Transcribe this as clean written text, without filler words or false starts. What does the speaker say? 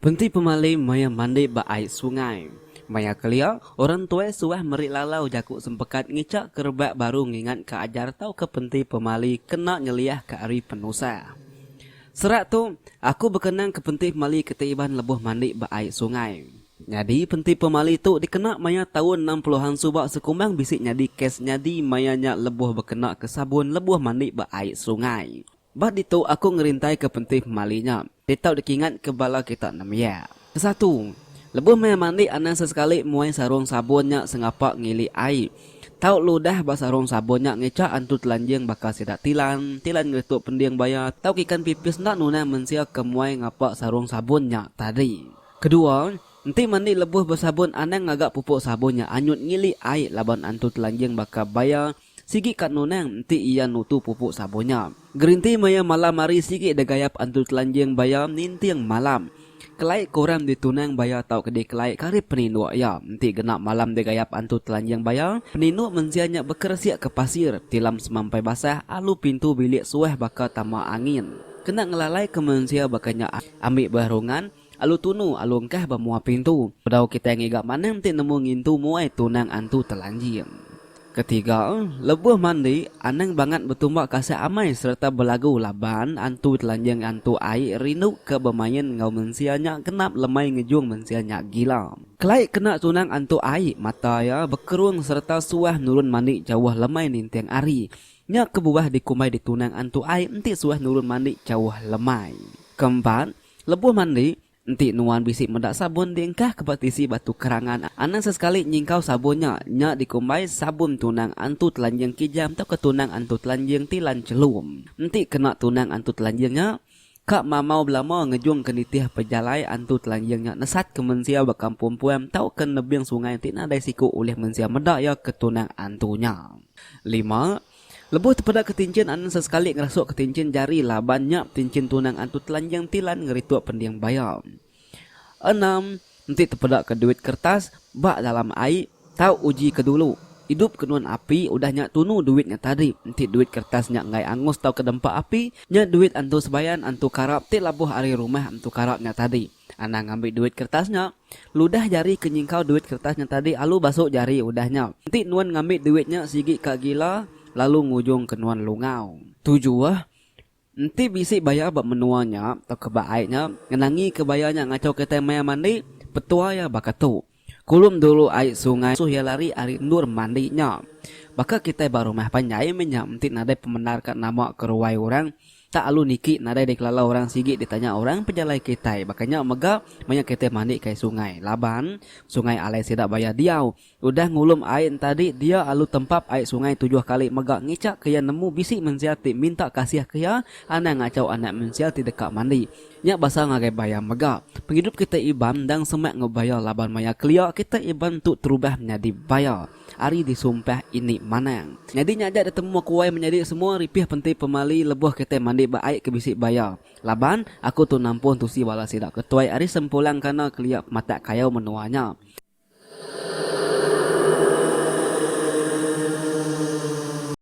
Penti pemali maya mandi ba air sungai. Maya kelia, orang tua suah merik lalau jakuk sempekat ngicak kerbak baru ngingat ke ajar tau ke penti pemali kena nyeliah ke ari penusa. Serak tu, aku berkenang ke penti pemali ketiban lebuh mandi ba air sungai. Jadi penti pemali tu dikena maya tahun 60-an subak sekumbang bisik nyadi kes nyadi mayanya lebuh berkena ke sabun lebuh mandi ba air sungai. Bah itu aku ngerintai ke penti pemalinya. Dia tahu dikingat ke bala kita namanya. Kesatu, lebuh maya mandi anak sesekali muai sarung sabunnya sengapak ngili air. Tahu ludah ba sarung sabunnya ngecak antut lanjeng bakal sidak tilan ngelituk pendiang bayar. Tahu ikan pipis nak nuna mensia ke muai ngapak sarung sabunnya tadi. Kedua, nanti mandi lebuh bersabun anang agak pupuk sabunnya anyut ngili air laban antut lanjeng bakal bayar. Sigi kat nunang nanti ia nutu pupuk sabunnya. Gerinti maya malam hari sigi degayap antut lanjeng bayar ninti yang malam. Kelai korang ditunang bayar tau kedai kelai karib peninu ya. Nanti genak malam degayap antut lanjeng bayar. Peninu mensianya bekersiak ke pasir. Tilam semampai basah alu pintu bilik sueh bakal tamak angin. Kena ngelalai ke mensia bakanya ambil barungan. Alu tunu alu engkah bamua pintu. Pedau kita yang igak mana nanti nemu ngintu muai tunang antut telanjeng. Ketiga, lebuh mandi anang banget bertumbak kasih amai serta berlagu laban antu telanjang antu air rindu ke bermain ngau mensianya kenap lemai ngejung mensianya gila. Kelai kena tunang antu air mata ya berkerung serta suah nurun mandi jauh lemai ninteng ari. Nya kebuah dikumai ditunang antu air enti suah nurun mandi jauh lemai. Keempat, lebuh mandi nanti nuan bisik mendak sabun diengkah ke batisi batu kerangan. Anak sesekali nyingkau sabunnya. Nyak dikumbai sabun tunang antu telanjang kijam atau ketunang antu telanjang tilan celum. Nanti kena tunang antu telanjangnya. Kak mamau belama ngejung kenitih pejalai antu telanjangnya. Nesat ke mensia bakampung puam tau ke nebiang sungai nanti nadai siku oleh mensia medak ya ketunang antunya. 5. Lebuh terpada ketincin anan sesekali ngerasuk ketincin jari lah banyak tincin tunang antu telanjang tilan ngerituk pendiang bayar. 6. Nanti terpada ke duit kertas bak dalam air tahu uji ke dulu. Hidup kenuan api udah nyak tunu duitnya tadi. Nanti duit kertas nyak ngai angus tau ke dempak api. Nyak duit antu sebayan antu karap ti labuh hari rumah antu karapnya tadi. Anak ngambil duit kertasnya. Ludah jari kenyingkau duit kertasnya tadi alu basuk jari udahnya. Nanti nuan ngambil duitnya sigi kak gila. Lalu ngujung kenuan lungau. 7. Nanti bisik bayar bak menuanya atau kebaiknya. Ngenangi kebayarnya ngacau kita maya mandi. Petua ya bakatu. Kulum dulu air sungai. Suh ya lari ari nur mandinya. Baka kita baru mah panjai menyak. Nanti nadai pemenar kat nama keruai orang. Tak alu niki nadai dikelala orang sigi ditanya orang pejalai kita. Makanya mega banyak kita mandi ke sungai. Laban sungai alai sidak bayar diau. Udah ngulum air tadi dia alu tempap air sungai 7 kali mega ngicak kaya nemu bisik mensiati minta kasih kaya anak ngacau anak mensiati dekat mandi. Nyak basah ngagai bayar mega. Penghidup kita iban dan semak ngebayar laban maya kelia kita iban tu terubah menjadi bayar. Ari disumpah ini manang. Jadi nyajak ditemu kuai menjadi semua ripih penting pemali lebuh kita mandi baik ke bisik bayar. Laban aku tu nampun tu si bala sidak ketuai ari sempulang karena keliak mata kayau menuanya.